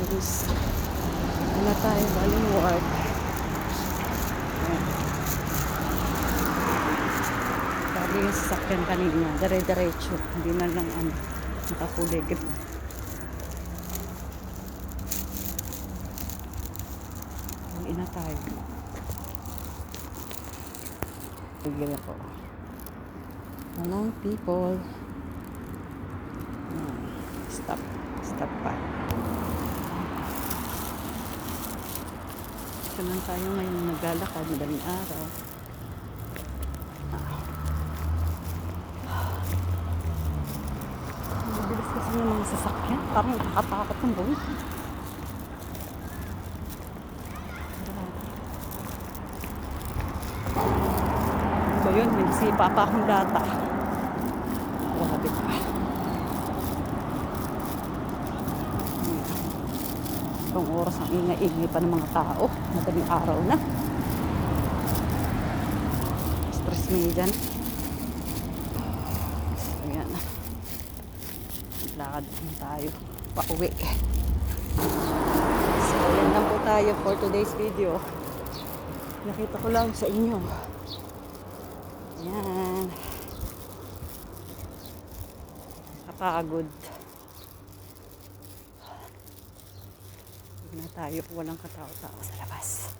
guys. Wala tayo galing work. Sabi yung sasakyan kanina, dire-diretso. Hindi man lang nakakulig. Uwi na tayo. Tigil ako. Walang people. Stop. Stop pa. Ito lang tayo ngayon naglalakad. Madaling araw. Mabilis kasi yung mga sasakyan. Parang nakakatakot ng buhay. So yun, may sipa pa akong data. Grabe pa. Itong oras ang ingay-ingay pa ng mga tao. Madaling araw na. Stress me dyan. So yan. Maglakad na tayo. Pauwi. So yan lang po tayo for today's video. Nakita ko lang sa inyo. Yan. Kapagod. Huwag na tayo kung walang katao-tao sa labas.